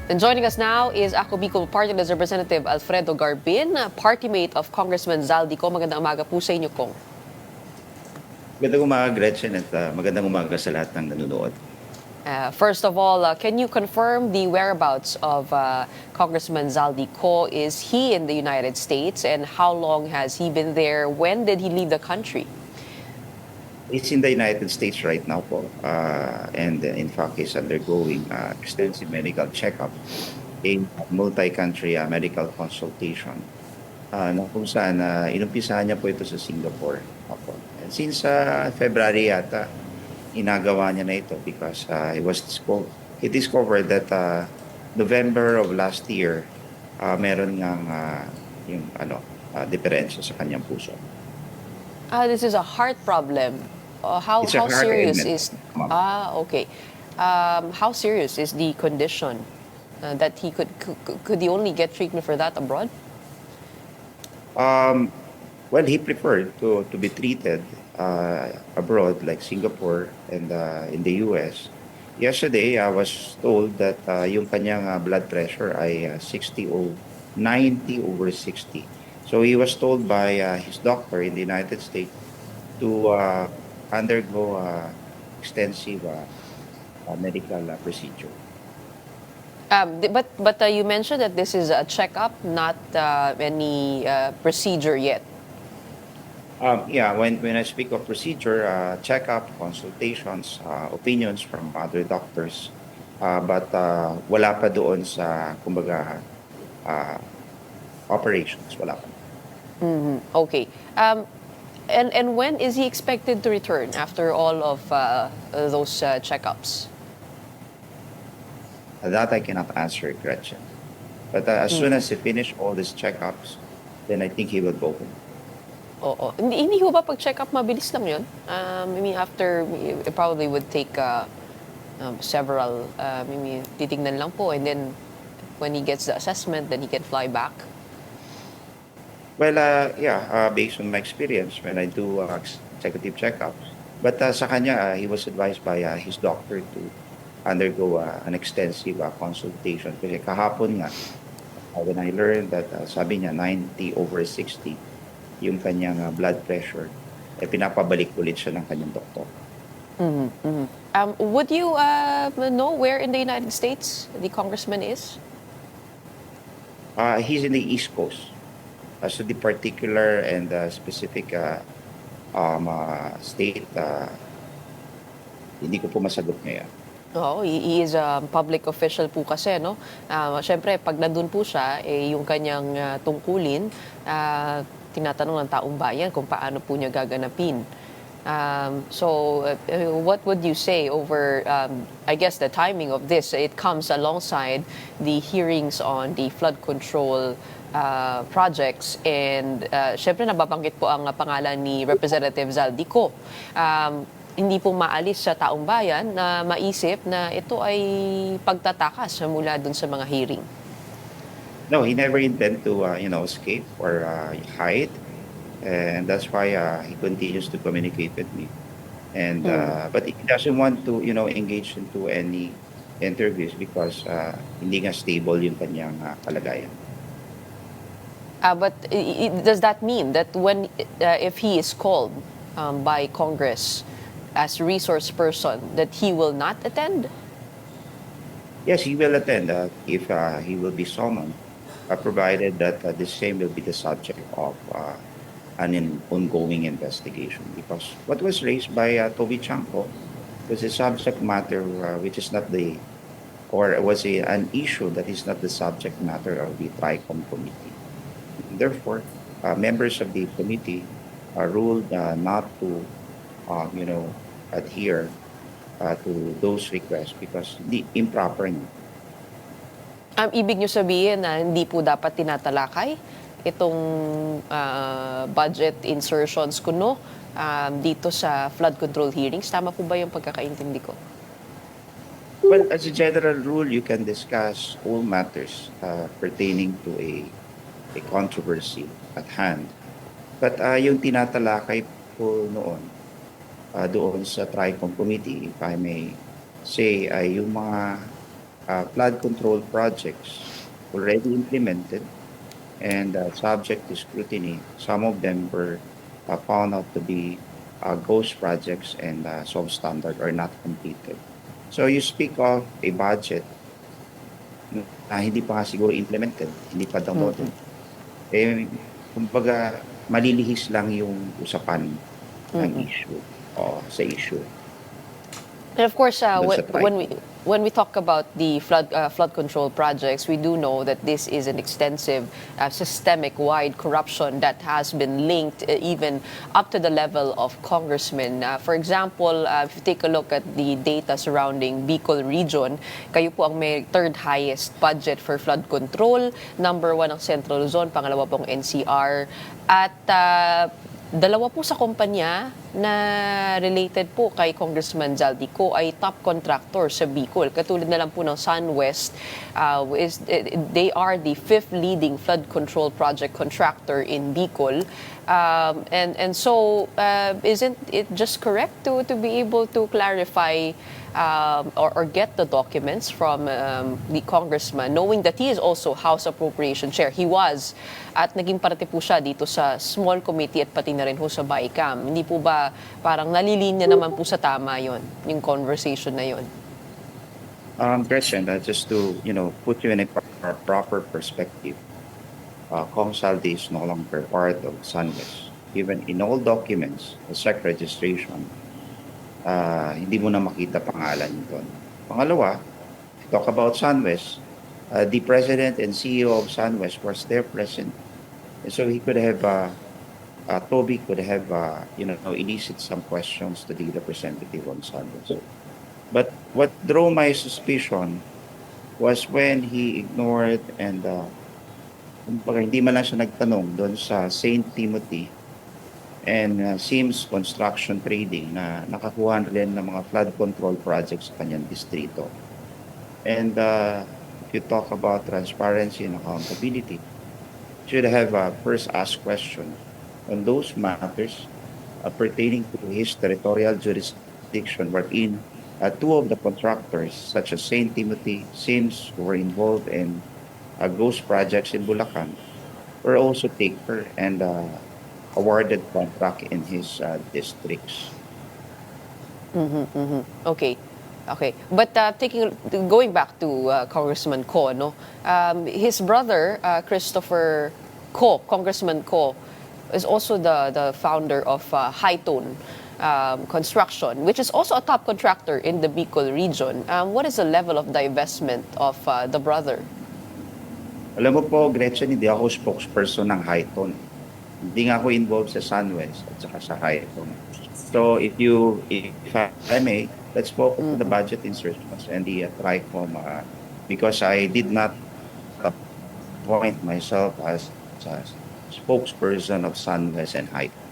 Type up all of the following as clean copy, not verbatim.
And joining us now is Bicol Party-list Representative Alfredo Garbin, party mate of Congressman Zaldy Co. Magandang umaga po sa inyo, Kong. Magandang umaga, Gretchen, at magandang umaga sa lahat ng nanonood. First of all, can you confirm the whereabouts of Congressman Zaldy Co? Is he in the United States, and how long has he been there? When did he leave the country? He's in the United States right now po, and in fact, he's undergoing extensive medical checkup in multi-country medical consultation na kung saan inumpisahan niya po ito sa Singapore. Opo. And since February yata, inagawa niya na ito because he discovered that November of last year, meron ngang yung diferensya sa kanyang puso. This is a heart problem. How serious is? Okay. How serious is the condition that he could he only get treatment for that abroad? Well, he preferred to be treated abroad, like Singapore and in the US. Yesterday, I was told that yung kanyang blood pressure ay 90/60. So he was told by his doctor in the United States to undergo extensive medical procedure. But you mentioned that this is a checkup, not any procedure yet. Yeah, when I speak of procedure, checkup, consultations, opinions from other doctors, but wala pa doon sa, kumbaga, operations, wala pa. Okay. And when is he expected to return after all of those checkups? That I cannot answer, Gretchen. But as soon as he finish all these checkups, then I think he will go home. Oo. Hindi ho ba pag-check-up mabilis lang yun? I mean, after, it probably would take several, maybe titignan lang po, and then when he gets the assessment, then he can fly back. Well, yeah, based on my experience when I do executive checkups. But sa kanya, he was advised by his doctor to undergo an extensive consultation. Kasi kahapon nga, when I learned that sabi niya 90/60 yung kanyang blood pressure, pinapabalik ulit siya ng kanyang doktor. Would you know where in the United States the congressman is? He's in the East Coast. So the particular and specific state, hindi ko po masagot ngayon. Oo, he is a public official po kasi, no? Siyempre, pag nandun po siya, yung kanyang tungkulin, tinatanong ng taong bayan kung paano po niya gaganapin. So, what would you say over, I guess, the timing of this? It comes alongside the hearings on the flood control projects, and syempre nababanggit po ang pangalan ni Representative Zaldy Co. Hindi po maalis sa taong bayan na maisip na ito ay pagtatakas mula dun sa mga hearing. No, he never intend to escape or hide, and that's why he continues to communicate with me. And but he doesn't want to engage into any interviews because hindi nga stable yung kanyang kalagayan. But does that mean that when if he is called by Congress as resource person, that he will not attend? Yes, he will attend if he will be summoned, provided that the same will be the subject of an ongoing investigation. Because what was raised by Toby Chanko was a subject matter which is not an issue that is not the subject matter of the TRICOM committee. Therefore, members of the committee ruled not to, adhere to those requests because the improper. Ibig nyo sabihin na hindi po dapat tinatalakay itong budget insertions kuno dito sa flood control hearings. Tama po ba yung pagkakaintindi ko? Well, as a general rule, you can discuss all matters pertaining to a controversy at hand. But yung tinatalakay po noon, doon sa TRICOM committee, if I may say, ay yung mga flood control projects already implemented and subject to scrutiny. Some of them were found out to be ghost projects and substandard or not completed. So you speak of a budget na hindi pa siguro implemented, hindi pa downloaded. Eh, kumbaga, malilihis lang yung usapan ng issue o sa issue. And of course, Doon sa when we talk about the flood control projects, we do know that this is an extensive, systemic-wide corruption that has been linked even up to the level of congressmen. For example, if you take a look at the data surrounding Bicol region, kayo po ang may third highest budget for flood control. Number 1 ang Central Luzon, pangalawa pong NCR. At dalawa po sa kumpanya na related po kay Congressman Zaldy Co ay top contractor sa Bicol. Katulad na lang po ng Sunwest, they are the 5th leading flood control project contractor in Bicol. And so, isn't it just correct to be able to clarify or get the documents from the congressman, knowing that he is also House Appropriation Chair. He was, at naging parte po siya dito sa small committee at pati na rin po sa BICAM. Hindi po ba parang nalilinya naman po sa tama yon, yung conversation na yon? Christian, just to put you in a proper perspective, Kong Zaldy is no longer part of Sunwest. Even in all documents, the SEC registration, hindi mo na makita pangalan doon. Pangalawa, talk about Sunwest, the president and CEO of Sunwest was there present. And so he could have, Toby could have, elicit some questions to the representative on Sunwest. But what drew my suspicion was when he ignored and hindi man lang siya nagtanong doon sa St. Timothy and Sims Construction Trading na nakakuha rin ng mga flood control projects sa kanyang distrito. And if you talk about transparency and accountability, you should have first asked questions on those matters pertaining to his territorial jurisdiction, wherein two of the contractors, such as St. Timothy, Sims, who were involved in ghost projects in Bulacan, were also taker and awarded contract in his districts. Okay. But going back to Congressman Co, no, his brother Christopher Co, Congressman Co, is also the founder of High Tone Construction, which is also a top contractor in the Bicol region. What is the level of divestment of the brother? Alam mo po, Gretchen, hindi ako spokesperson ng High Tone. Hindi nga ako involved sa Sunwest at saka sa High Tone. So if I may, let's focus on the budget insertions and the TRICOM because I did not appoint myself as a spokesperson of Sunwest and High Tone.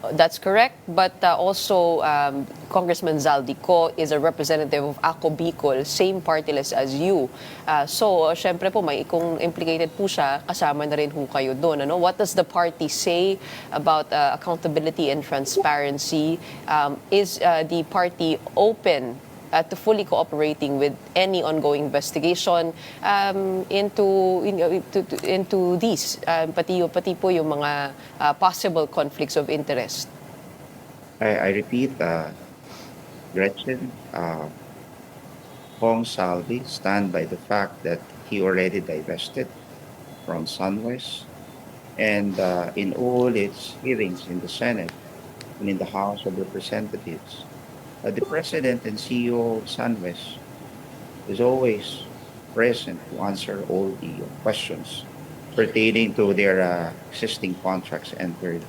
That's correct, but also Congressman Zaldy Co is a representative of Ako Bicol, same party list as you. So, syempre po, kung implicated po siya, kasama na rin po kayo doon. Ano? What does the party say about accountability and transparency? Is the party open to fully cooperating with any ongoing investigation into these, pati po yung mga possible conflicts of interest? I repeat, Gretchen, Kong Zaldy stand by the fact that he already divested from Sunwest, and in all its hearings in the Senate and in the House of Representatives, the President and CEO of Sunwest is always present to answer all the questions pertaining to their existing contracts entered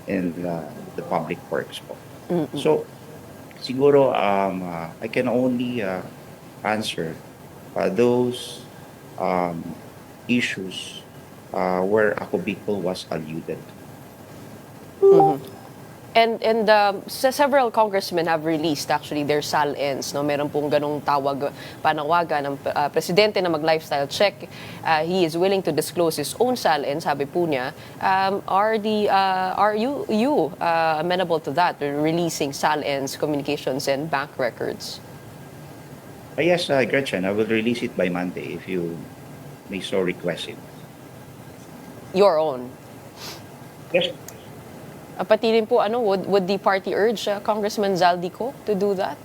in the public works. So, siguro, I can only answer those issues where Ako Bicol was alluded to. And several congressmen have released actually their SAL-ins. No? Meron pong ganong panawagan ng presidente na mag-lifestyle check. He is willing to disclose his own SAL-ins, sabi po niya. Are you amenable to that, releasing SAL-ins, communications, and bank records? Yes, Gretchen, I will release it by Monday if you may so request it. Your own. Yes, Pati rin po, would the party urge Congressman Zaldy Co to do that?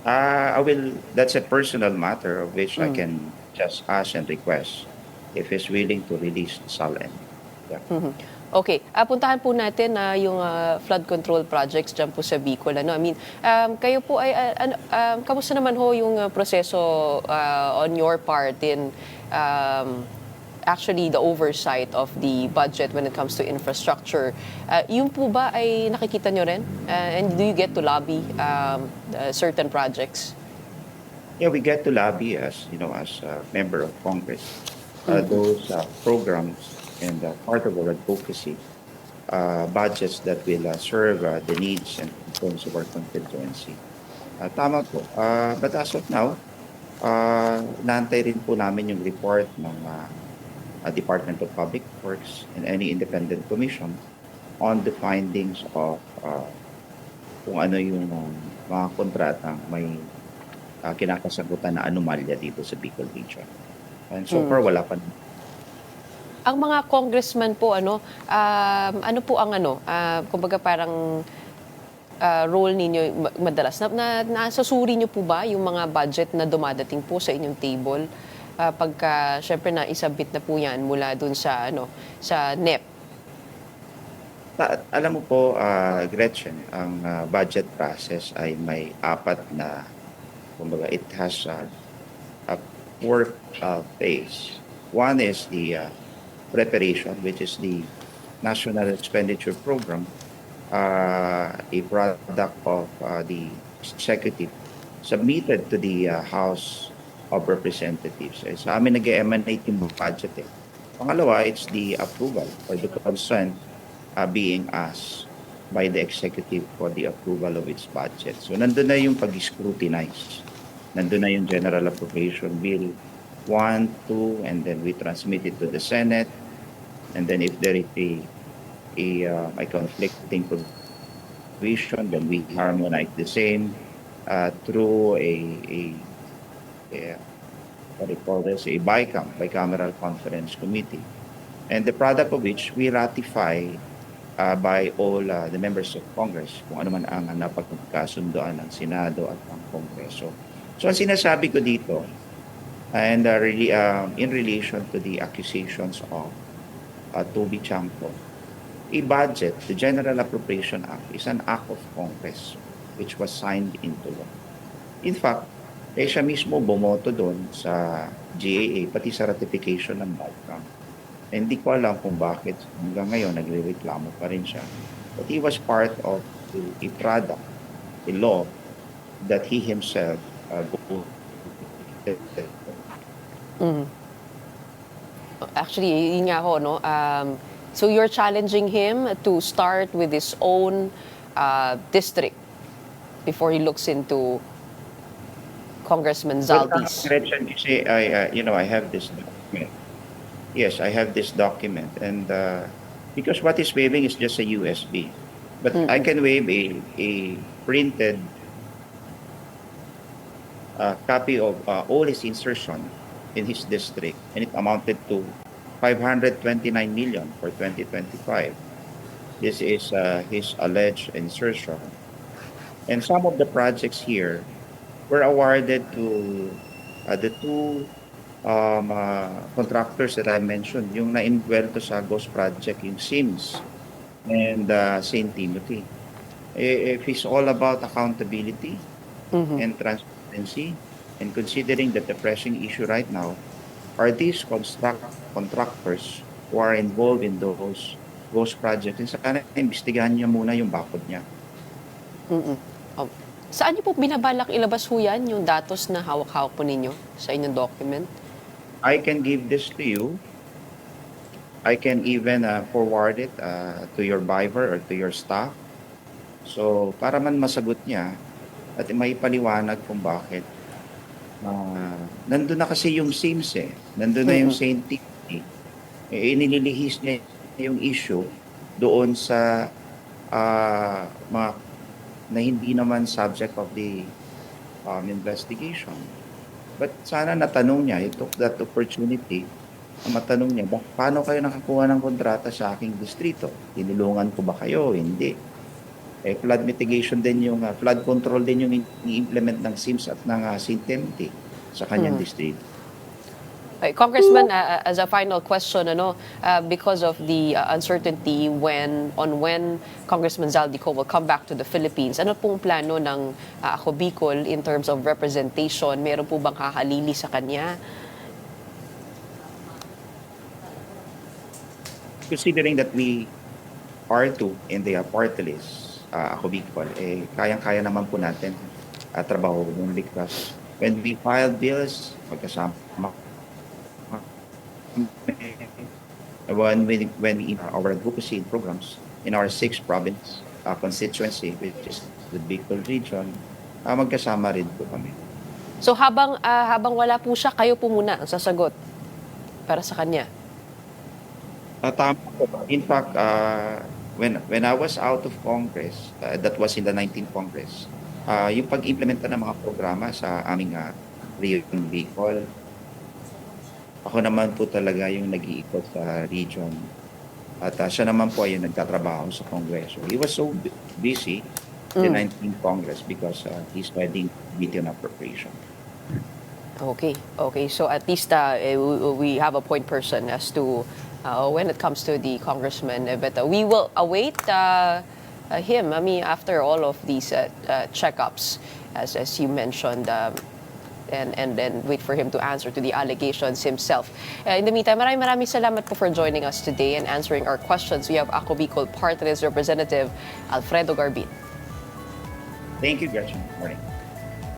I will. That's a personal matter of which I Mm. can just ask and request if he's willing to release Salen. Yeah. Mhm. Okay, puntahan po natin na yung flood control projects dyan po sa Bicol. I mean, kayo po ay, kamusta naman ho yung proseso on your part in actually the oversight of the budget when it comes to infrastructure? Yung po ba ay nakikita nyo rin? And do you get to lobby certain projects? Yeah, we get to lobby as as a member of Congress. Those programs and part of our advocacy budgets that will serve the needs and concerns of our constituency. Tama po. But as of now, naantay rin po namin yung report ng Department of Public Works and any independent commission on the findings of kung ano yung mga kontratang may kinakasagutan na anomalya dito sa Bicol region. And so far, wala pa. Ang mga congressman po, ano po ang kumbaga parang role ninyo madalas? Nasusuri nyo po ba yung mga budget na dumadating po sa inyong table? Pagka, syempre, naisabit na po yan mula dun sa, sa NEP. Alam mo po, Gretchen, ang budget process ay may apat na, kumbaga, it has a four phase. One is the preparation, which is the National Expenditure Program, a product of the executive submitted to the House of Representatives. Sa amin nag-emanate yung budget eh. Pangalawa, it's the approval or the consent being asked by the executive for the approval of its budget. So nandun na yung pag-scrutinize. Nandun na yung General Appropriation Bill 1, 2, and then we transmit it to the Senate. And then if there is a conflicting provision, then we harmonize the same through what do you call this, a bicameral conference committee. And the product of which we ratify by all the members of Congress, kung ano man ang napagkasundoan ng Senado at ng Kongreso. So ang sinasabi ko dito, and really in relation to the accusations of Toby Chanco, a budget, the General Appropriation Act, is an act of Congress which was signed into law. In fact, siya mismo bumoto doon sa GAA, pati sa ratification ng BICAM. Hindi ko alam kung bakit hanggang ngayon nagre-reklamo pa rin siya. But he was part of a product, a law that he himself Actually, yun nga ho, no? So you're challenging him to start with his own district before he looks into Congressman Zaldy's. I have this document. Yes, I have this document. And because what is waiving is just a USB. But I can waive a printed copy of all his insertion in his district, and it amounted to 529 million for 2025. This is his alleged insertion. And some of the projects here were awarded to the two contractors that I mentioned, yung na-involved sa Ghost Project, yung SIMS and St. Timothy. If it's all about accountability and transparency, and considering that the pressing issue right now are these contractors who are involved in those projects, and sana imbestigahan niya muna yung bakod niya. Oh. Saan niyo po binabalak ilabas ho yan, yung datos na hawak-hawak po ninyo sa inyong document? I can give this to you. I can even forward it to your Viber or to your staff. So, para man masagot niya at may paliwanag kung bakit. Nandun na kasi yung SIMS eh. Nandun na yung St. Timothy. Inililihis niya yung issue doon sa mga na hindi naman subject of the investigation. But sana natanong niya, he took that opportunity na matanong niya, paano kayo nakakuha ng kontrata sa aking distrito? Tinulungan ko ba kayo? Hindi. Flood mitigation din yung, flood control din yung i-implement ng SIMS at ng St. Timothy sa kanyang distrito. Congressman, as a final question, because of the uncertainty when Congressman Zaldy Co will come back to the Philippines, ano pong plano ng Ako Bicol in terms of representation? Meron po bang kahalili sa kanya? Considering that we are two in the party list, Ako Bicol, kayang-kaya naman po natin trabaho because when we file bills, magkasama when we our advocacy programs in our 6th province constituency, which is the Bicol region, magkasama rin po kami. So habang wala po siya, kayo po muna ang sasagot para sa kanya? Tama po. In fact, when I was out of Congress, that was in the 19th Congress, yung pag-implementa ng mga programa sa aming region Bicol, ako naman po talaga yung nag-iikot sa region. At siya naman po ay yung nagtatrabaho sa Kongreso. He was so busy in the 19th Congress because he's heading Committee on Appropriation. Okay. So at least we have a point person as to when it comes to the congressman. But we will await him. I mean, after all of these checkups, as you mentioned, and then wait for him to answer to the allegations himself. In the meantime, maraming salamat po for joining us today and answering our questions. We have Ako Bicol Party-list Representative Alfredo Garbin. Thank you, Gretchen. Morning.